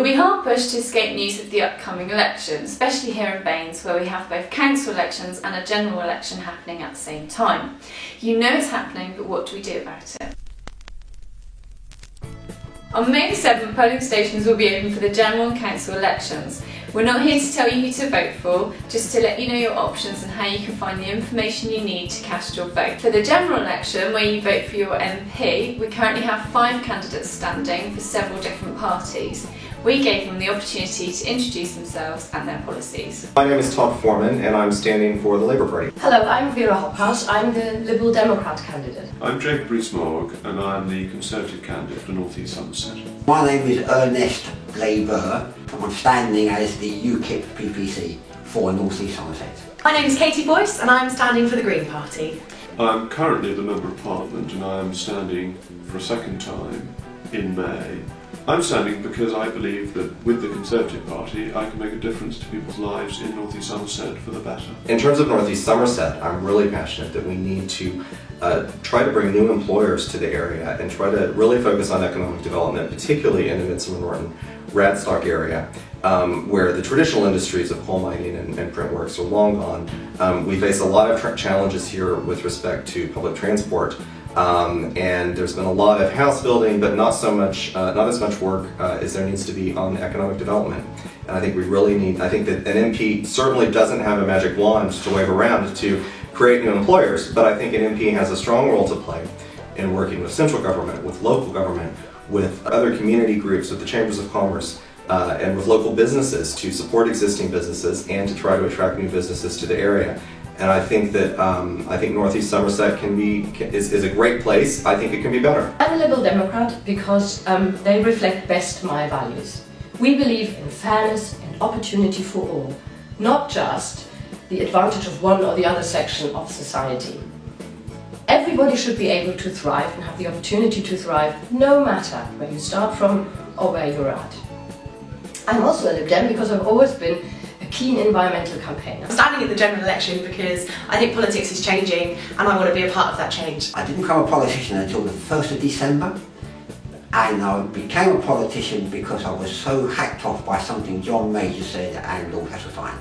be hard pushed to escape news of the upcoming election, especially here in Baines, where we have both council elections and a general election happening at the same time. You know it's happening, but what do we do about it? On May 7th, polling stations will be open for the general and council elections. We're not here to tell you who to vote for, just to let you know your options and how you can find the information you need to cast your vote. For the general election, where you vote for your MP, we currently have 5 candidates standing for several different parties. We gave them the opportunity to introduce themselves and their policies. My name is Todd Foreman and I'm standing for the Labour Party. Hello, I'm Vera Hophouse. I'm the Liberal Democrat candidate. I'm Jacob Rees-Mogg and I'm the Conservative candidate for North East Somerset. My name is Ernest Labour. I'm standing as the UKIP PPC for North East Somerset. My name is Katie Boyce and I'm standing for the Green Party. I'm currently the Member of Parliament and I am standing for a second time in May. I'm standing because I believe that with the Conservative Party I can make a difference to people's lives in North East Somerset for the better. In terms of North East Somerset, I'm really passionate that we need to try to bring new employers to the area and try to really focus on economic development, particularly in the Midsummer Norton Radstock area, where the traditional industries of coal mining and print works are long gone. We face a lot of challenges here with respect to public transport. And there's been a lot of house building, but not as much work as there needs to be on economic development. And I think we really need, I think that an MP certainly doesn't have a magic wand to wave around to create new employers, but I think an MP has a strong role to play in working with central government, with local government, with other community groups, with the chambers of commerce, and with local businesses to support existing businesses and to try to attract new businesses to the area. And I think that North East Somerset is a great place. I think it can be better. I'm a Liberal Democrat because they reflect best my values. We believe in fairness and opportunity for all, not just the advantage of one or the other section of society. Everybody should be able to thrive and have the opportunity to thrive, no matter where you start from or where you're at. I'm also a Lib Dem because I've always been a keen environmental campaigner. I'm standing at the general election because I think politics is changing and I want to be a part of that change. I didn't become a politician until the 1st of December, and I became a politician because I was so hacked off by something John Major said and Lord Heseltine.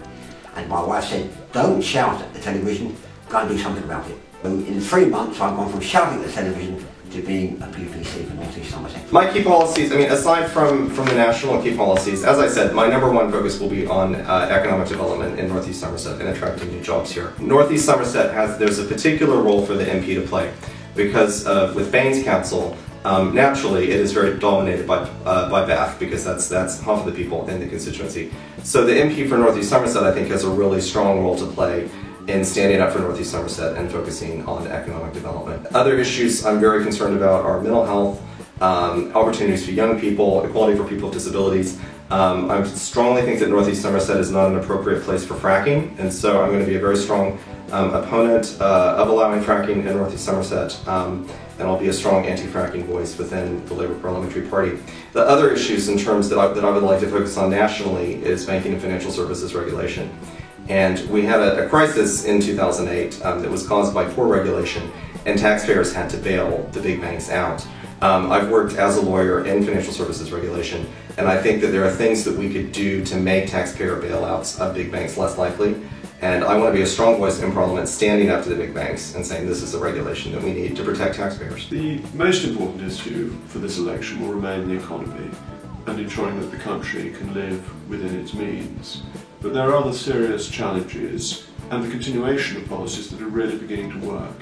And my wife said, don't shout at the television, go and do something about it. So in 3 months I've gone from shouting at the television to being a PPC for North East Somerset. My key policies, aside from the national key policies, as I said, my #1 focus will be on economic development in North East Somerset and attracting new jobs here. North East Somerset there's a particular role for the MP to play because with Baines Council, naturally it is very dominated by Bath because that's half of the people in the constituency. So the MP for North East Somerset I think has a really strong role to play in standing up for North East Somerset and focusing on economic development. Other issues I'm very concerned about are mental health, opportunities for young people, equality for people with disabilities. I strongly think that North East Somerset is not an appropriate place for fracking, and so I'm going to be a very strong opponent of allowing fracking in North East Somerset, and I'll be a strong anti-fracking voice within the Labour Parliamentary Party. The other issues in terms that I would like to focus on nationally is banking and financial services regulation. And we had a crisis in 2008 that was caused by poor regulation, and taxpayers had to bail the big banks out. I've worked as a lawyer in financial services regulation, and I think that there are things that we could do to make taxpayer bailouts of big banks less likely. And I want to be a strong voice in Parliament standing up to the big banks and saying this is the regulation that we need to protect taxpayers. The most important issue for this election will remain the economy and ensuring that the country can live within its means. But there are other serious challenges and the continuation of policies that are really beginning to work.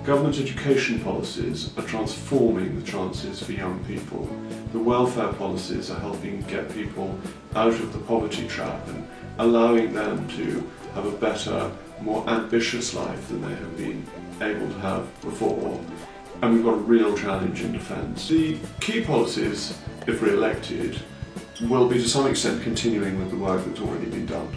Government education policies are transforming the chances for young people. The welfare policies are helping get people out of the poverty trap and allowing them to have a better, more ambitious life than they have been able to have before. And we've got a real challenge in defence. The key policies, if re-elected, will be to some extent continuing with the work that's already been done.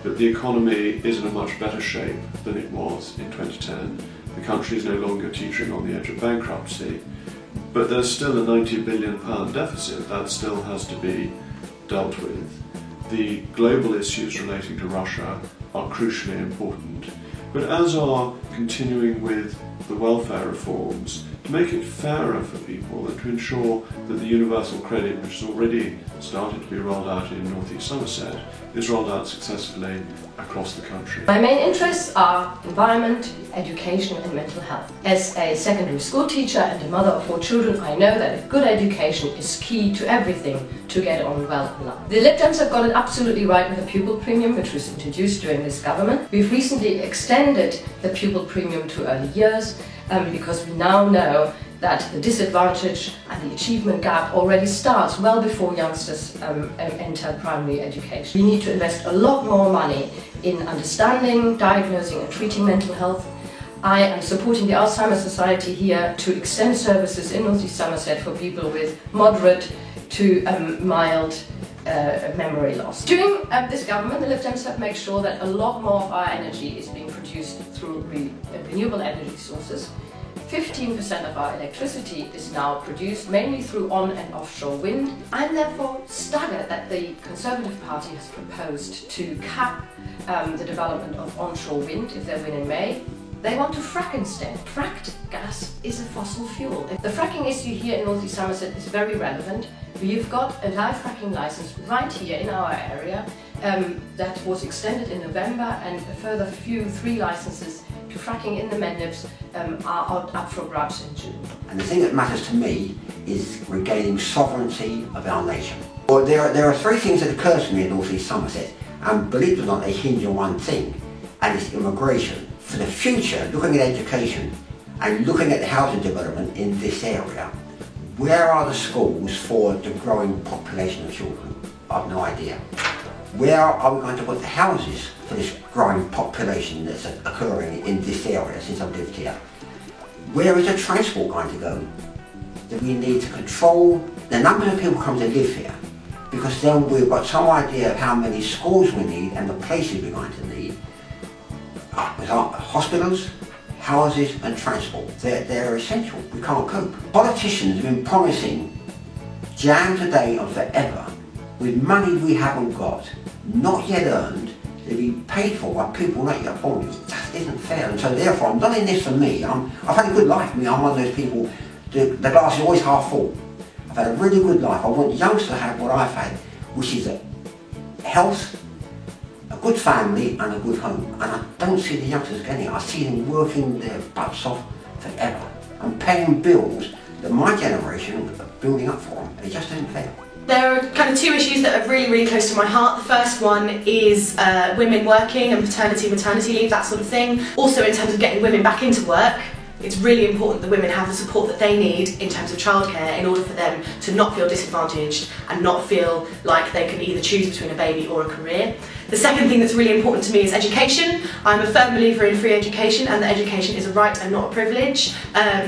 That the economy is in a much better shape than it was in 2010. The country is no longer teetering on the edge of bankruptcy, but there's still a £90 billion deficit that still has to be dealt with. The global issues relating to Russia are crucially important, but as are continuing with the welfare reforms, to make it fairer for people and to ensure that the universal credit, which has already started to be rolled out in North East Somerset, is rolled out successfully across the country. My main interests are environment, education and mental health. As a secondary school teacher and a mother of 4 children, I know that a good education is key to everything to get on well in life. The Lib Dems have got it absolutely right with the pupil premium, which was introduced during this government. We've recently extended the pupil premium to early years because we now know that the disadvantage and the achievement gap already starts well before youngsters enter primary education. We need to invest a lot more money in understanding, diagnosing and treating mental health. I am supporting the Alzheimer's Society here to extend services in North East Somerset for people with moderate to mild memory loss. During this government, the Lib Dems have made sure that a lot more of our energy is being produced through renewable energy sources. 15% of our electricity is now produced mainly through on and offshore wind. I'm therefore staggered that the Conservative Party has proposed to cap the development of onshore wind if they win in May. They want to frack instead. Fracked gas is a fossil fuel. The fracking issue here in North East Somerset is very relevant. We've got a live fracking license right here in our area that was extended in November, and a further 3 licenses to fracking in the Mendibs are up for grabs in June. And the thing that matters to me is regaining sovereignty of our nation. Well, there are 3 things that occur to me in North East Somerset, and believe it or not, they hinge on one thing, and it's immigration. For the future, looking at education and looking at housing development in this area, where are the schools for the growing population of children? I've no idea. Where are we going to put the houses for this growing population that's occurring in this area since I've lived here? Where is the transport going to go? Do we need to control the number of people coming to live here? Because then we've got some idea of how many schools we need and the places we're going to need. Hospitals, houses and transport. They're essential. We can't cope. Politicians have been promising jam today and forever with money we haven't got, not yet earned, to be paid for by people not yet born. It just isn't fair. And so therefore, I'm not in this for me. I've had a good life. I mean, I'm one of those people, the glass is always half full. I've had a really good life. I want youngsters to have what I've had, which is health, a good family and a good home. And I don't see the youngsters getting it. I see them working their butts off forever and paying bills that my generation are building up for them. It just isn't fair. There are kind of 2 issues that are really, really close to my heart. The first one is women working and paternity, maternity leave, that sort of thing. Also in terms of getting women back into work, it's really important that women have the support that they need in terms of childcare in order for them to not feel disadvantaged and not feel like they can either choose between a baby or a career. The second thing that's really important to me is education. I'm a firm believer in free education, and that education is a right and not a privilege.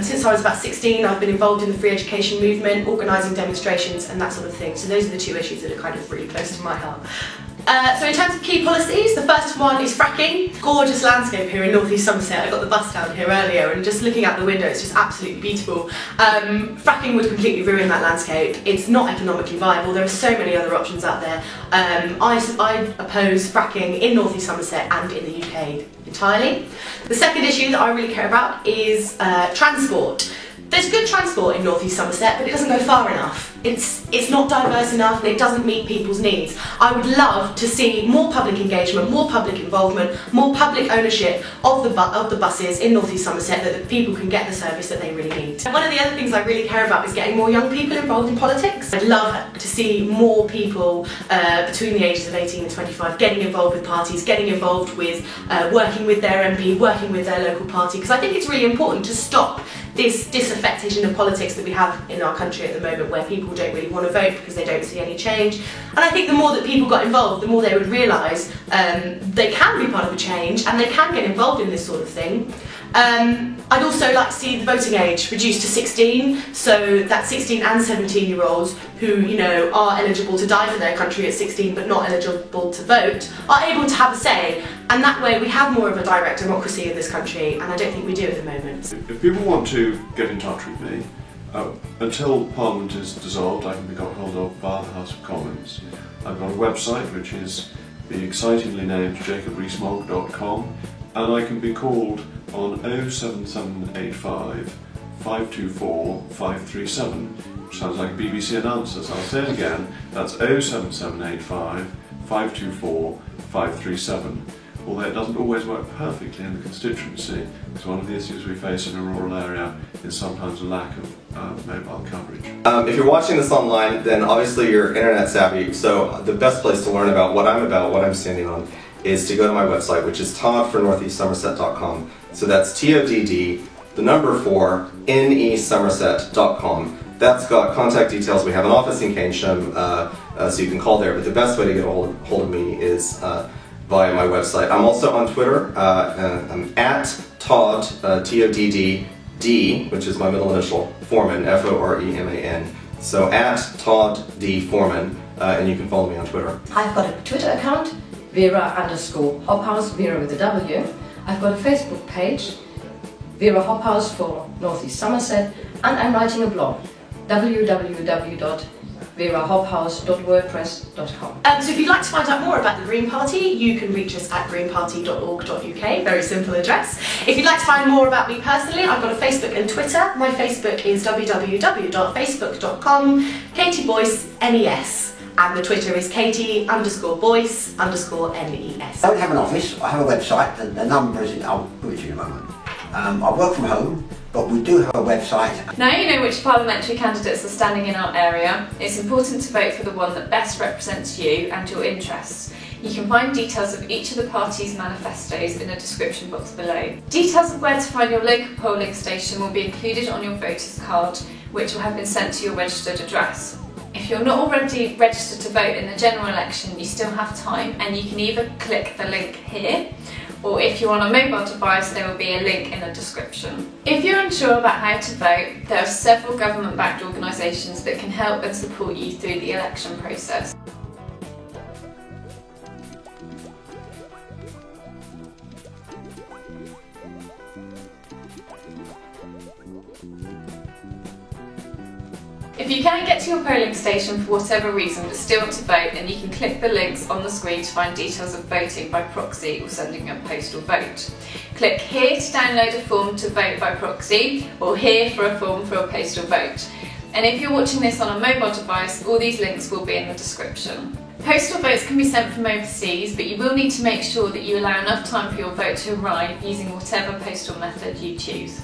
Since I was about 16, I've been involved in the free education movement, organising demonstrations and that sort of thing. So those are the 2 issues that are kind of really close to my heart. So in terms of key policies, the first one is fracking. Gorgeous landscape here in North East Somerset. I got the bus down here earlier and just looking out the window, it's just absolutely beautiful. Fracking would completely ruin that landscape. It's not economically viable. There are so many other options out there. I oppose fracking in North East Somerset and in the UK entirely. The second issue that I really care about is transport. There's good transport in North East Somerset, but it doesn't go far enough. It's not diverse enough and it doesn't meet people's needs. I would love to see more public engagement, more public involvement, more public ownership of the buses in North East Somerset, that the people can get the service that they really need. One of the other things I really care about is getting more young people involved in politics. I'd love to see more people between the ages of 18 and 25 getting involved with parties, getting involved with working with their MP, working with their local party, because I think it's really important to stop this disaffection of politics that we have in our country at the moment, where people don't really want to vote because they don't see any change. And I think the more that people got involved, the more they would realise they can be part of a change and they can get involved in this sort of thing. I'd also like to see the voting age reduced to 16, so that 16 and 17-year-olds who, you know, are eligible to die for their country at 16 but not eligible to vote are able to have a say, and that way we have more of a direct democracy in this country, and I don't think we do at the moment. If people want to get in touch with me, until Parliament is dissolved, I can be got hold of via the House of Commons. I've got a website which is the excitingly named jacobrees-mogg.com, and I can be called on 07785 524 537, which sounds like a BBC announcer, so I'll say it again. That's 07785 524 537. Although it doesn't always work perfectly in the constituency, because one of the issues we face in a rural area is sometimes a lack of mobile coverage. If you're watching this online, then obviously you're internet savvy, so the best place to learn about, what I'm standing on, is to go to my website, which is todd4northeastsomerset.com. So that's TODD, the number 4, NESomerset.com. That's got contact details. We have an office in Keynsham, so you can call there, but the best way to get a hold of me is via my website. I'm also on Twitter. I'm at Todd, T-O-D-D-D, which is my middle initial, Foreman, F-O-R-E-M-A-N. So at Todd D. Foreman, and you can follow me on Twitter. I've got a Twitter account, Vera_Hophouse, Vera with a W. I've got a Facebook page, Vera Hophouse for North East Somerset, and I'm writing a blog, www.verahophouse.wordpress.com. So if you'd like to find out more about the Green Party, you can reach us at greenparty.org.uk, very simple address. If you'd like to find more about me personally, I've got a Facebook and Twitter. My Facebook is www.facebook.com, Katie Boyce, NES. And the Twitter is Katie_Boyce_NES. I don't have an office, I have a website, the number is I'll put it to you in a moment. I work from home, but we do have a website. Now you know which parliamentary candidates are standing in our area. It's important to vote for the one that best represents you and your interests. You can find details of each of the parties' manifestos in the description box below. Details of where to find your local polling station will be included on your voter's card, which will have been sent to your registered address. If you're not already registered to vote in the general election, you still have time, and you can either click the link here, or if you're on a mobile device, there will be a link in the description. If you're unsure about how to vote, there are several government-backed organisations that can help and support you through the election process. If you can't get to your polling station for whatever reason but still want to vote, then you can click the links on the screen to find details of voting by proxy or sending a postal vote. Click here to download a form to vote by proxy, or here for a form for a postal vote. And if you're watching this on a mobile device, all these links will be in the description. Postal votes can be sent from overseas, but you will need to make sure that you allow enough time for your vote to arrive using whatever postal method you choose.